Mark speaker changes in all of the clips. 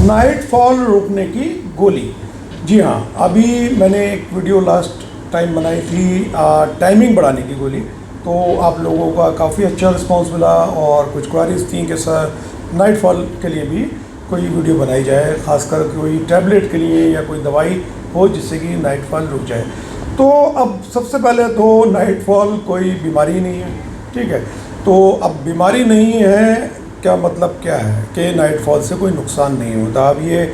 Speaker 1: Night fall रोकने की गोली। जी हाँ, अभी मैंने एक वीडियो लास्ट टाइम बनाई थी टाइमिंग बढ़ाने की गोली, तो आप लोगों का काफ़ी अच्छा रिस्पांस मिला और कुछ क्वारीज थी कि सर नाइट फॉल के लिए भी कोई वीडियो बनाई जाए, खासकर कोई टैबलेट के लिए या कोई दवाई हो जिससे कि नाइट फॉल रुक जाए। तो अब सबसे पहले तो नाइट फॉल कोई बीमारी नहीं है, ठीक है। तो अब बीमारी नहीं है क्या मतलब क्या है कि नाइट फॉल से कोई नुकसान नहीं होता। अब ये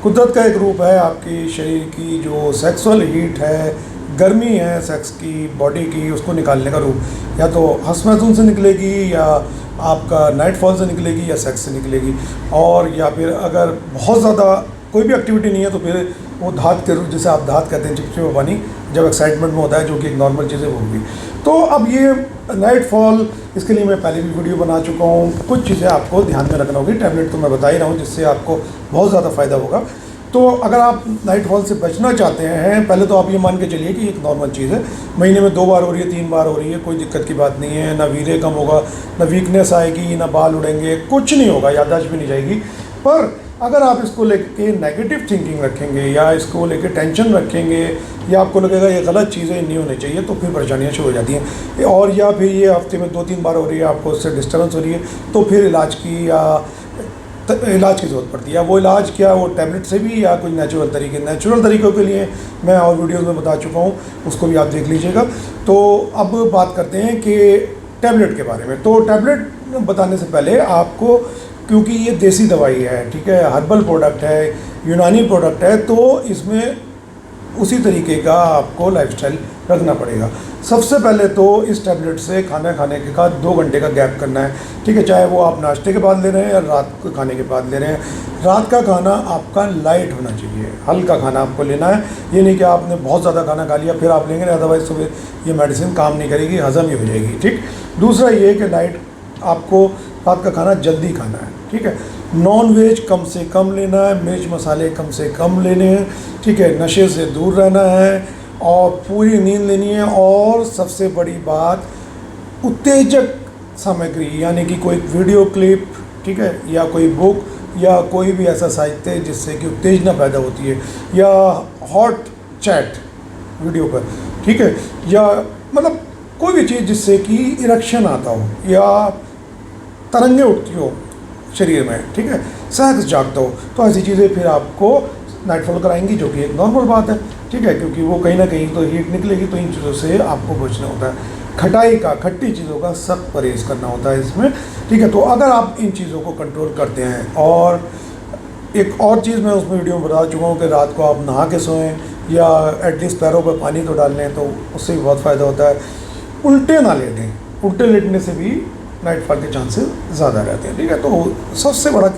Speaker 1: कुदरत का एक रूप है, आपकी शरीर की जो सेक्सुअल हीट है, गर्मी है सेक्स की, बॉडी की, उसको निकालने का रूप या तो हंस-मैथुन से निकलेगी या आपका नाइट फॉल से निकलेगी या सेक्स से निकलेगी। और या फिर अगर बहुत ज़्यादा कोई भी एक्टिविटी नहीं है तो फिर वो धात के रूप, जैसे आप धात कहते हैं चिपचिपा पानी, जब एक्साइटमेंट में होता है, जो कि एक नॉर्मल चीज़ है वो भी। तो अब ये नाइट फॉल, इसके लिए मैं पहले भी वीडियो बना चुका हूँ। कुछ चीज़ें आपको ध्यान में रखना होगी, टैबलेट तो मैं बता ही रहा हूँ जिससे आपको बहुत ज़्यादा फ़ायदा होगा। तो अगर आप नाइट फॉल से बचना चाहते हैं, पहले तो आप ये मान के चलिए कि एक नॉर्मल चीज़ है, महीने में 2 बार हो रही है, 3 बार हो रही है, कोई दिक्कत की बात नहीं है। ना वीर्य कम होगा, ना वीकनेस आएगी, ना बाल उड़ेंगे, कुछ नहीं होगा, याददाश्त भी नहीं जाएगी। पर अगर आप इसको लेके नेगेटिव थिंकिंग रखेंगे या इसको लेके टेंशन रखेंगे या आपको लगेगा ये गलत चीज़ें नहीं होनी चाहिए, तो फिर परेशानियाँ शुरू हो जाती हैं। और या फिर ये हफ्ते में 2-3 बार हो रही है, आपको उससे डिस्टर्बेंस हो रही है, तो फिर इलाज की ज़रूरत पड़ती है। वो इलाज क्या, वो टैबलेट से भी या कोई नेचुरल तरीक़ों के लिए मैं और वीडियोज़ में बता चुका हूँ, उसको भी आप देख लीजिएगा। तो अब बात करते हैं कि टैबलेट के बारे में। तो टैबलेट बताने से पहले आपको, क्योंकि ये देसी दवाई है, ठीक है, हर्बल प्रोडक्ट है, यूनानी प्रोडक्ट है, तो इसमें उसी तरीके का आपको लाइफस्टाइल रखना पड़ेगा। सबसे पहले तो इस टैबलेट से खाना खाने के बाद 2 घंटे का गैप करना है, ठीक है, चाहे वो आप नाश्ते के बाद ले रहे हैं या रात को खाने के बाद ले रहे हैं। रात का खाना आपका लाइट होना चाहिए, हल्का खाना आपको लेना है। ये नहीं कि आपने बहुत ज़्यादा खाना खा लिया फिर आप लेंगे, अदरवाइज सुबह ये मेडिसिन काम नहीं करेगी, हज़म ही हो जाएगी, ठीक। दूसरा ये कि लाइट आपको रात का खाना जल्दी खाना है, ठीक है। नॉन वेज कम से कम लेना है, मिर्च मसाले कम से कम लेने हैं, ठीक है। नशे से दूर रहना है और पूरी नींद लेनी है। और सबसे बड़ी बात, उत्तेजक सामग्री यानी कि कोई वीडियो क्लिप, ठीक है, या कोई बुक या कोई भी ऐसा साहित्य जिससे कि उत्तेजना पैदा होती है, या हॉट चैट वीडियो पर, ठीक है, या मतलब कोई भी चीज़ जिससे कि इरेक्शन आता हो या तरंगे उठती हो शरीर में, ठीक है, सहज जागता हो, तो ऐसी चीज़ें फिर आपको नाइट फॉल कराएंगी, जो कि एक नॉर्मल बात है, ठीक है, क्योंकि वो कहीं ना कहीं तो हीट निकलेगी। तो इन चीज़ों से आपको बचना होता है, खट्टी चीज़ों का सख्त परहेज़ करना होता है इसमें, ठीक है। तो अगर आप इन चीज़ों को कंट्रोल करते हैं, और एक और चीज़ मैं उसमें वीडियो में बता चुका हूँ कि रात को आप नहा के सोएं या एटलीस्ट पैरों पर पानी तो डाल लें, तो उससे भी बहुत फ़ायदा होता है। उल्टे ना लेटें, उल्टे लेटने से भी नाइट फॉल के चांसेस ज़्यादा रहते हैं, ठीक है। तो सबसे बड़ा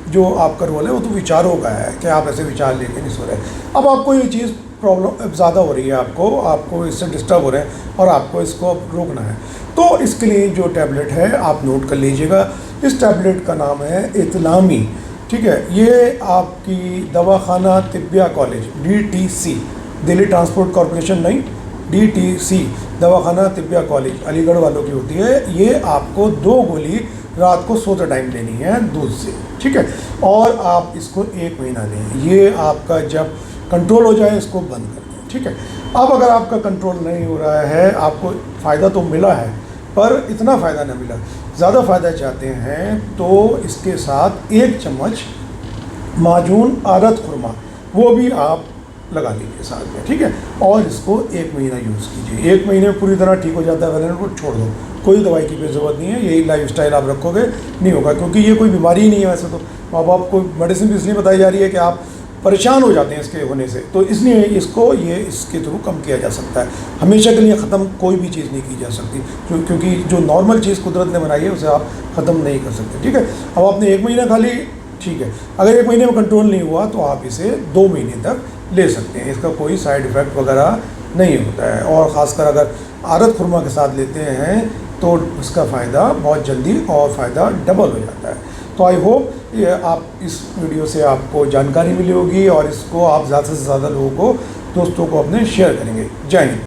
Speaker 1: जो आपका रोल है वो तो विचारों का है कि आप ऐसे विचार लेके नहीं सो रहे। अब आपको ये चीज़ प्रॉब्लम ज़्यादा हो रही है, आपको इससे डिस्टर्ब हो रहे हैं और आपको इसको अब रोकना है, तो इसके लिए जो टैबलेट है आप नोट कर लीजिएगा। इस टैबलेट का नाम है इतलामी, ठीक है। ये आपकी दवाखाना Tibbia college, DTC, Delhi transport corporation नहीं, DTC, दवाखाना तिब्बिया कॉलेज अलीगढ़ वालों की होती है। ये आपको 2 गोली रात को सोते टाइम लेनी है दूध से, ठीक है, और आप इसको 1 महीना लें। ये आपका जब कंट्रोल हो जाए इसको बंद कर दें, ठीक है। अब अगर आपका कंट्रोल नहीं हो रहा है, आपको फ़ायदा तो मिला है पर इतना फ़ायदा ना मिला, ज़्यादा फ़ायदा चाहते हैं, तो इसके साथ 1 चम्मच माजून आरत खुरमा वो भी आप लगा लीजिए साथ में, ठीक है, और इसको 1 महीना यूज़ कीजिए। 1 महीने में पूरी तरह ठीक हो जाता है, वरना को छोड़ दो, कोई दवाई की भी ज़रूरत नहीं है। यही लाइफस्टाइल आप रखोगे नहीं होगा, क्योंकि ये कोई बीमारी ही नहीं है। वैसे तो माँ बाप को मेडिसिन भी इसलिए बताई जा रही है कि आप परेशान हो जाते हैं इसके होने से, तो इसलिए इसको इसके थ्रू कम किया जा सकता है। हमेशा के लिए ख़त्म कोई भी चीज़ नहीं की जा सकती, क्योंकि जो नॉर्मल चीज़ कुदरत ने बनाई है उसे आप ख़त्म नहीं कर सकते, ठीक है। अब आपने 1 महीना खा ली, ठीक है, अगर 1 महीने में कंट्रोल नहीं हुआ तो आप इसे 2 महीने तक ले सकते हैं, इसका कोई साइड इफ़ेक्ट वगैरह नहीं होता है। और ख़ासकर अगर आरत खुरमा के साथ लेते हैं तो उसका फ़ायदा बहुत जल्दी और फ़ायदा डबल हो जाता है। तो आई होप ये आप इस वीडियो से आपको जानकारी मिली होगी और इसको आप ज़्यादा से ज़्यादा लोगों को, दोस्तों को अपने शेयर करेंगे। जय हिंद।